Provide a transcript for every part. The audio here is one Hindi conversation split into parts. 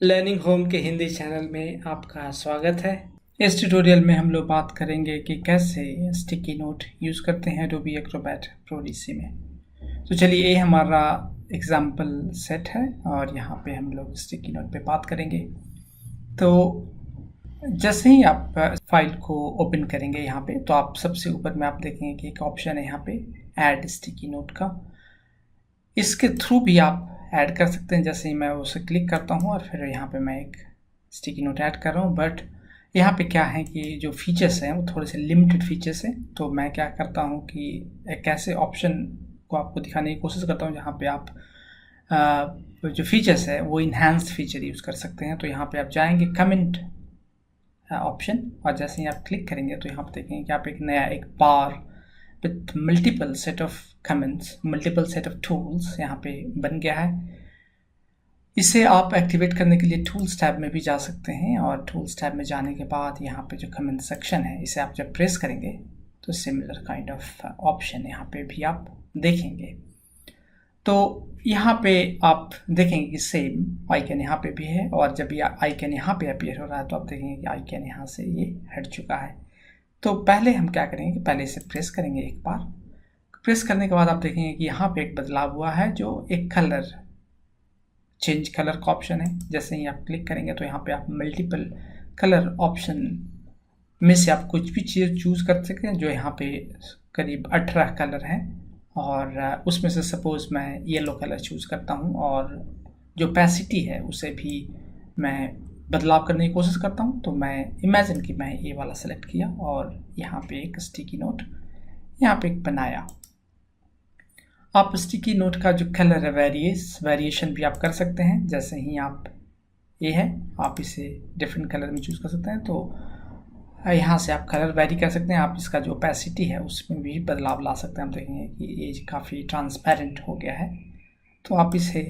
लर्निंग होम के हिंदी चैनल में आपका स्वागत है। इस ट्यूटोरियल में हम लोग बात करेंगे कि कैसे स्टिकी नोट यूज़ करते हैं एडोबी एक्रोबैट प्रो डीसी में। तो चलिए, ये हमारा एग्जाम्पल सेट है और यहाँ पे हम लोग स्टिकी नोट पे बात करेंगे। तो जैसे ही आप फाइल को ओपन करेंगे यहाँ पे, तो आप सबसे ऊपर में आप देखेंगे कि एक ऑप्शन है यहाँ पे ऐड स्टिकी नोट का। इसके थ्रू भी आप ऐड कर सकते हैं। जैसे ही मैं उसे क्लिक करता हूँ और फिर यहाँ पे मैं एक स्टिकी नोट ऐड कर रहा हूँ, बट यहाँ पे क्या है कि जो फीचर्स हैं वो थोड़े से लिमिटेड फीचर्स हैं। तो मैं क्या करता हूँ कि एक ऐसे ऑप्शन को आपको दिखाने की कोशिश करता हूँ जहाँ पे आप जो फीचर्स है वो इन्हांस्ड फीचर यूज़ कर सकते हैं। तो यहाँ पे आप जाएंगे कमेंट ऑप्शन, और जैसे ही आप क्लिक करेंगे तो यहाँ पे देखेंगे कि आप एक नया एक बार with multiple set of comments, multiple set of tools यहाँ पे बन गया है। इसे आप एक्टिवेट करने के लिए टूल्स टैब में भी जा सकते हैं, और टूल्स टैब में जाने के बाद यहाँ पे जो कमेंट सेक्शन है इसे आप जब प्रेस करेंगे तो सिमिलर काइंड ऑफ ऑप्शन यहाँ पे भी आप देखेंगे। तो यहाँ पे आप देखेंगे कि सेम आइकन यहाँ पे भी है, और जब ये आइकन यहाँ पे अपीयर हो रहा है तो आप देखेंगे कि आइकन यहाँ से ये हट चुका है। तो पहले हम क्या करेंगे कि पहले इसे प्रेस करेंगे एक बार। प्रेस करने के बाद आप देखेंगे कि यहाँ पे एक बदलाव हुआ है, जो एक कलर चेंज कलर का ऑप्शन है। जैसे ही आप क्लिक करेंगे तो यहाँ पे आप मल्टीपल कलर ऑप्शन में से आप कुछ भी चीज़ चूज़ कर सकते हैं। जो यहाँ पे करीब 18 कलर हैं, और उसमें से सपोज़ मैं येलो कलर चूज़ करता हूँ, और जो पैसिटी है उसे भी मैं बदलाव करने की कोशिश करता हूँ। तो मैं इमेजिन कि मैं ये वाला सेलेक्ट किया और यहाँ पे एक स्टिकी नोट यहाँ पे एक बनाया। आप स्टिकी नोट का जो कलर है वेरिएशन भी आप कर सकते हैं। जैसे ही आप ये है, आप इसे डिफरेंट कलर में चूज़ कर सकते हैं। तो यहाँ से आप कलर वेरी कर सकते हैं। आप इसका जो ओपेसिटी है उसमें भी बदलाव ला सकते हैं। हम देखेंगे कि ये काफ़ी ट्रांसपेरेंट हो गया है। तो आप इसे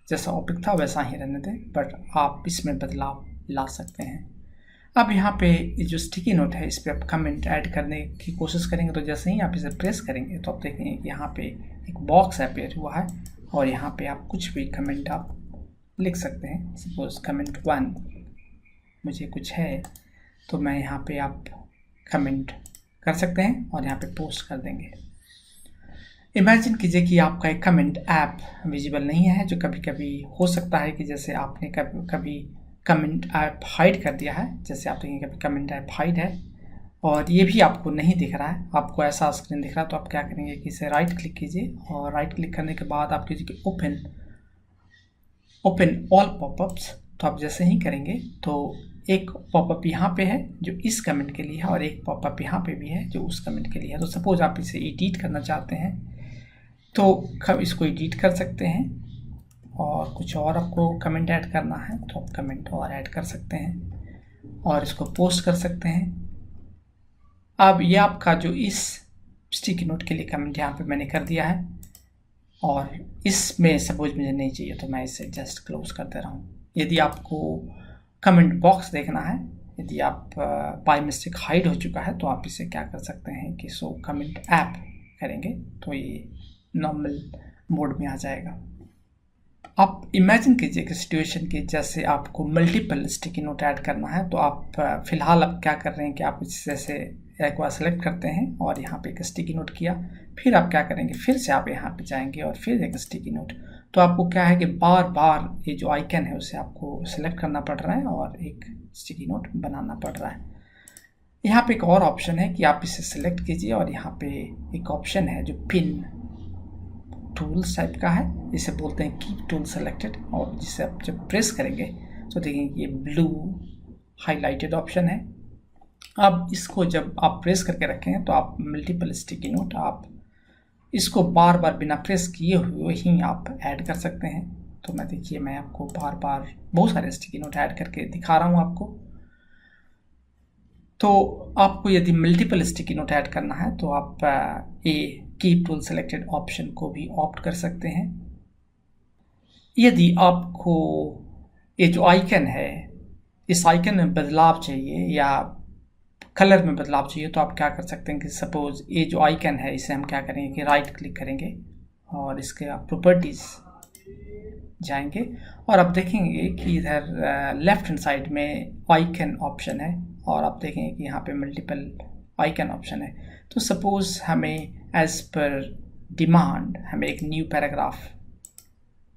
जैसा ओपिक था वैसा ही रहने दें, बट आप इसमें बदलाव ला सकते हैं। अब यहाँ पे जो स्टिकी नोट है इस पर आप कमेंट ऐड करने की कोशिश करेंगे। तो जैसे ही आप इसे प्रेस करेंगे तो आप देखेंगे कि यहाँ पे एक बॉक्स अपीयर हुआ है, और यहाँ पे आप कुछ भी कमेंट आप लिख सकते हैं। सपोज कमेंट 1 मुझे कुछ है, तो मैं यहाँ पे आप कमेंट कर सकते हैं और यहाँ पे पोस्ट कर देंगे। इमेजिन कीजिए कि आपका एक कमेंट ऐप विजिबल नहीं है, जो कभी कभी हो सकता है कि जैसे आपने कभी कमेंट ऐप हाइड कर दिया है। जैसे आप देखेंगे कभी कमेंट ऐप हाइड है और ये भी आपको नहीं दिख रहा है, आपको ऐसा स्क्रीन दिख रहा है। तो आप क्या करेंगे कि इसे राइट क्लिक कीजिए, और राइट क्लिक करने के बाद आप कीजिए ओपन ऑल पॉपअप्स। तो आप जैसे ही करेंगे तो एक पॉपअप यहाँ पे है जो इस कमेंट के लिए है, और एक पॉपअप यहाँ पे भी है जो उस कमेंट के लिए है। तो सपोज आप इसे एडिट करना चाहते हैं तो इसको एडिट कर सकते हैं, और कुछ और आपको कमेंट ऐड करना है तो आप कमेंट और ऐड कर सकते हैं और इसको पोस्ट कर सकते हैं। अब ये आपका जो इस स्टिकी नोट के लिए कमेंट यहाँ पे मैंने कर दिया है, और इसमें सपोज मुझे नहीं चाहिए तो मैं इसे जस्ट क्लोज कर दे रहा हूँ। यदि आपको कमेंट बॉक्स देखना है, यदि आप बाय मिस्टेक हाइड हो चुका है, तो आप इसे क्या कर सकते हैं कि सो कमेंट ऐप करेंगे तो ये नॉर्मल मोड में आ जाएगा। आप इमेजिन कीजिए कि सिचुएशन की जैसे आपको मल्टीपल स्टिकी नोट ऐड करना है। तो आप फिलहाल आप क्या कर रहे हैं कि आप इससे से एक बार सेलेक्ट करते हैं और यहाँ पे एक स्टिकी नोट किया, फिर आप क्या करेंगे, फिर से आप यहाँ पे जाएंगे और फिर एक स्टिकी नोट। तो आपको क्या है कि बार बार ये जो आइकन है उसे आपको सेलेक्ट करना पड़ रहा है और एक स्टिकी नोट बनाना पड़ रहा है। यहाँ पे एक और ऑप्शन है कि आप इसे सेलेक्ट कीजिए, और यहाँ पे एक ऑप्शन है जो पिन टूल्स टाइप का है, इसे बोलते हैं कीप टूल सेलेक्टेड, और जिसे आप जब प्रेस करेंगे तो देखेंगे ये ब्लू हाईलाइटेड ऑप्शन है। अब इसको जब आप प्रेस करके रखें तो आप मल्टीपल स्टिकी नोट आप इसको बार बार बिना प्रेस किए हुए ही आप ऐड कर सकते हैं। तो मैं देखिए मैं आपको बार बार बहुत सारे स्टिकी नोट ऐड करके दिखा रहा हूँ आपको। तो आपको यदि मल्टीपल स्टिकी नोट ऐड करना है तो आप ये कीप टूल सेलेक्टेड ऑप्शन को भी ऑप्ट कर सकते हैं। यदि आपको ये जो आइकन है इस आइकन में बदलाव चाहिए या कलर में बदलाव चाहिए, तो आप क्या कर सकते हैं कि सपोज ये जो आइकन है इसे हम क्या करेंगे कि राइट क्लिक करेंगे और इसके आप प्रॉपर्टीज़ जाएंगे और आप देखेंगे कि इधर लेफ्ट हैंड साइड में आइकन ऑप्शन है और आप देखेंगे कि यहाँ पे मल्टीपल आइकन ऑप्शन है। तो सपोज हमें एज पर डिमांड हमें एक न्यू पैराग्राफ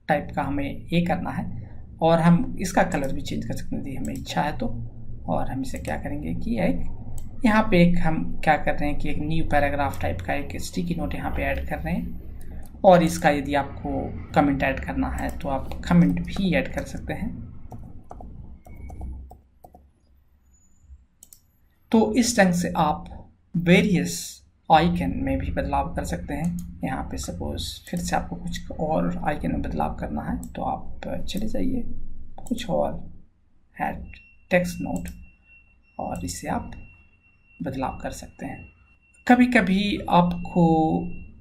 टाइप का हमें ये करना है और हम इसका कलर भी चेंज कर सकते हैं यदि हमें इच्छा है तो। और हम इसे क्या करेंगे कि एक यहाँ पे एक हम क्या कर रहे हैं कि एक न्यू पैराग्राफ टाइप का एक स्टिकी नोट यहाँ पे ऐड कर रहे हैं और इसका यदि आपको कमेंट ऐड करना है तो आप कमेंट भी ऐड कर सकते हैं। तो इस ढंग से आप वेरियस आइकन में भी बदलाव कर सकते हैं। यहाँ पे सपोज फिर से आपको कुछ और आइकन में बदलाव करना है तो आप चले जाइए कुछ और ऐड टेक्स्ट नोट और इससे आप बदलाव कर सकते हैं। कभी कभी आपको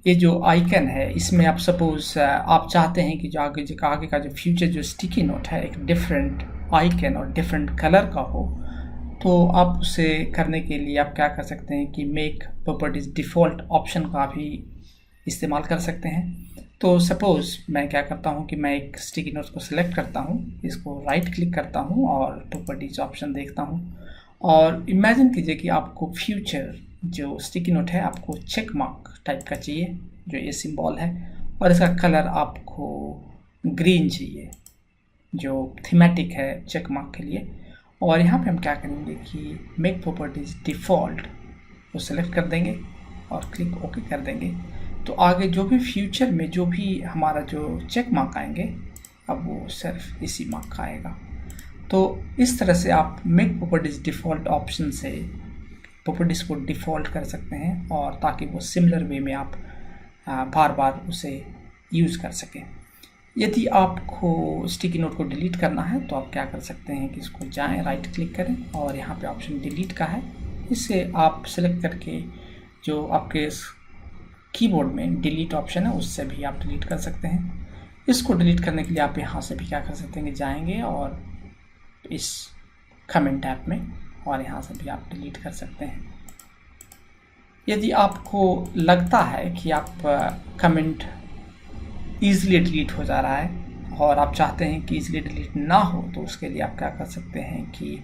ये जो आइकन है इसमें आप सपोज आप चाहते हैं कि जो आगे का जो फ्यूचर जो स्टिकी नोट है एक डिफरेंट आइकन और डिफरेंट कलर का हो, तो आप उसे करने के लिए आप क्या कर सकते हैं कि मेक प्रॉपर्टीज डिफ़ॉल्ट ऑप्शन का भी इस्तेमाल कर सकते हैं। तो सपोज़ मैं क्या करता हूँ कि मैं एक स्टिकी नोट को सिलेक्ट करता हूँ, इसको राइट क्लिक करता हूँ और प्रॉपर्टीज ऑप्शन देखता हूँ और इमेजिन कीजिए कि आपको फ्यूचर जो स्टिकी नोट है आपको चेक मार्क टाइप का चाहिए, जो ये सिंबल है, और इसका कलर आपको ग्रीन चाहिए जो थीमेटिक है चेक मार्क के लिए। और यहाँ पे हम क्या करेंगे कि मेक प्रॉपर्टीज डिफ़ॉल्ट को सेलेक्ट कर देंगे और क्लिक ओके कर देंगे। तो आगे जो भी फ्यूचर में जो भी हमारा जो चेक मार्क आएंगे अब वो सिर्फ इसी मार्क का आएगा। तो इस तरह से आप मेक प्रॉपर्टीज डिफ़ॉल्ट ऑप्शन से प्रॉपर्टीज़ को डिफ़ॉल्ट कर सकते हैं और ताकि वो सिमिलर वे में आप बार बार उसे यूज़ कर सकें। यदि आपको स्टिकी नोट को डिलीट करना है तो आप क्या कर सकते हैं कि इसको जाएं, राइट क्लिक करें और यहाँ पे ऑप्शन डिलीट का है, इससे आप सेलेक्ट करके जो आपके कीबोर्ड में डिलीट ऑप्शन है उससे भी आप डिलीट कर सकते हैं। इसको डिलीट करने के लिए आप यहाँ से भी क्या कर सकते हैं कि जाएंगे और इस कमेंट टैब में और यहाँ से भी आप डिलीट कर सकते हैं। यदि आपको लगता है कि आप कमेंट ईज़िली डिलीट हो जा रहा है और आप चाहते हैं कि ईज़िली डिलीट ना हो, तो उसके लिए आप क्या कर सकते हैं कि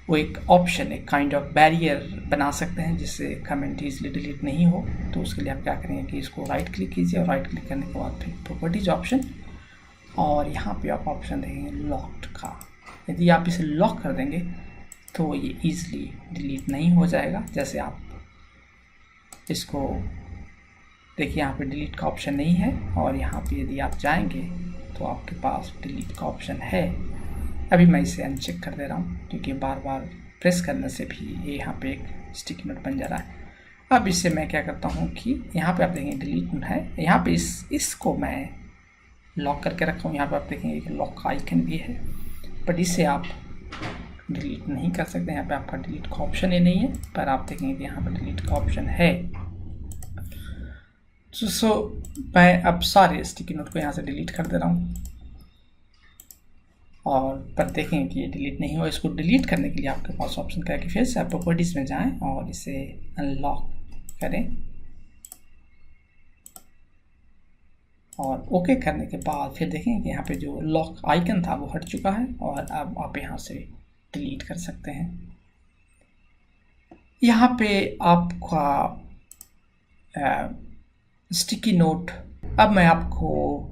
वो एक ऑप्शन एक काइंड ऑफ बैरियर बना सकते हैं जिससे कमेंट ईज़िली डिलीट नहीं हो। तो उसके लिए आप क्या करेंगे कि इसको राइट क्लिक कीजिए और राइट क्लिक करने के बाद फिर प्रॉपर्टीज ऑप्शन और यहाँ पे आप ऑप्शन देंगे लॉक्ड का। यदि आप इसे लॉक कर देंगे तो ये ईज़िली डिलीट नहीं हो जाएगा। जैसे आप इसको देखिए यहाँ पे डिलीट का ऑप्शन नहीं है और यहाँ पे यदि आप जाएंगे तो आपके पास डिलीट का ऑप्शन है। अभी मैं इसे अनचेक कर दे रहा हूँ क्योंकि बार बार प्रेस करने से भी ये यहाँ पे एक स्टिकी नोट बन जा रहा है। अब इससे मैं क्या करता हूँ कि यहाँ पे आप देखेंगे डिलीट है, यहाँ पे इसको मैं लॉक करके रखा हूँ। यहाँ पे आप देखेंगे एक लॉक का आइकन भी है, बट इसे आप डिलीट नहीं कर सकते। यहाँ पे आपका डिलीट का ऑप्शन ही नहीं है, पर आप देखेंगे कि यहाँ पे डिलीट का ऑप्शन है। सो मैं अब सारे स्टिकी नोट को यहाँ से डिलीट कर दे रहा हूँ और पर देखेंगे कि ये डिलीट नहीं हुआ। इसको डिलीट करने के लिए आपके पास ऑप्शन क्या है कि फिर से आप प्रॉपर्टीज़ में जाएं और इसे अनलॉक करें और ओके करने के बाद फिर देखेंगे कि यहाँ पे जो लॉक आइकन था वो हट चुका है और अब आप यहाँ से डिलीट कर सकते हैं। यहाँ पे आपका स्टिकी नोट, अब मैं आपको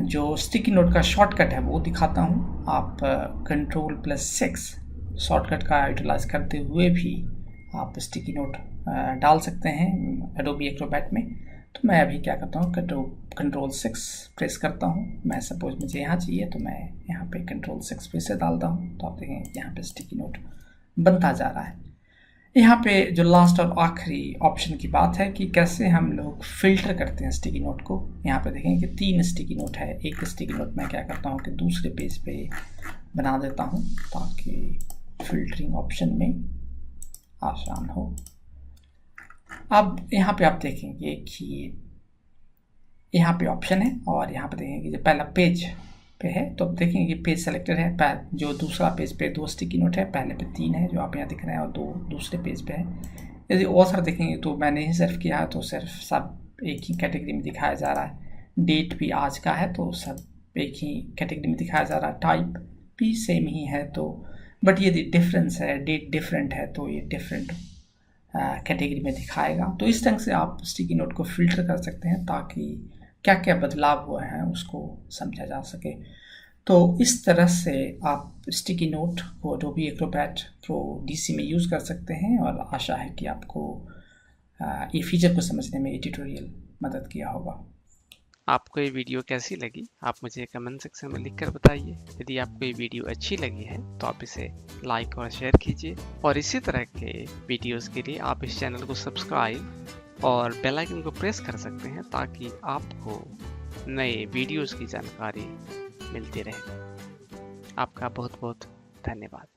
जो स्टिकी नोट का शॉर्टकट है वो दिखाता हूँ। आप Ctrl+6 शॉर्टकट का यूटिलाइज करते हुए भी आप स्टिकी नोट डाल सकते हैं एडोबी एक्रोबैट में। तो मैं अभी क्या करता हूँ Ctrl+6 प्रेस करता हूँ। मैं सपोज मुझे यहाँ चाहिए तो मैं यहाँ पे Ctrl+6 फिर से डालता हूँ। तो आप देखें यहाँ पे स्टिकी नोट बनता जा रहा है। यहाँ पे जो लास्ट और आखिरी ऑप्शन की बात है कि कैसे हम लोग फ़िल्टर करते हैं स्टिकी नोट को। यहाँ पे देखेंगे कि 3 स्टिकी नोट है। एक स्टिकी नोट मैं क्या करता हूँ कि दूसरे पेज पे बना देता हूँ ताकि फिल्टरिंग ऑप्शन में आसान हो। अब यहाँ पे आप देखेंगे कि यहाँ पे ऑप्शन है और यहाँ पे देखेंगे जो पहला पेज पे है तो देखेंगे कि पेज सेलेक्टेड है। जो दूसरा पेज पे 2 स्टिकी नोट है, पहले पे 3 है जो आप यहाँ दिख रहे हैं और 2 दूसरे पेज पे है। यदि और सारा देखेंगे तो मैंने ही सिर्फ किया है तो सिर्फ सब एक ही कैटेगरी में दिखाया जा रहा है। डेट भी आज का है तो सब एक ही कैटेगरी में दिखाया जा रहा है, टाइप भी सेम ही है, तो बट ये डिफरेंस है, डेट डिफरेंट है, तो ये डिफरेंट कैटेगरी में दिखाएगा। तो इस ढंग से आप स्टिकी नोट को फिल्टर कर सकते हैं ताकि क्या क्या बदलाव हुए हैं उसको समझा जा सके। तो इस तरह से आप स्टिकी नोट को एडोबी एक्रोबैट प्रो डीसी में यूज़ कर सकते हैं, और आशा है कि आपको ये फीचर को समझने में ये ट्यूटोरियल मदद किया होगा। आपको ये वीडियो कैसी लगी आप मुझे कमेंट सेक्शन में लिखकर बताइए। यदि आपको ये वीडियो अच्छी लगी है तो आप इसे लाइक और शेयर कीजिए, और इसी तरह के वीडियोस के लिए आप इस चैनल को सब्सक्राइब और बेल आइकन को प्रेस कर सकते हैं ताकि आपको नए वीडियोस की जानकारी मिलती रहे। आपका बहुत बहुत धन्यवाद।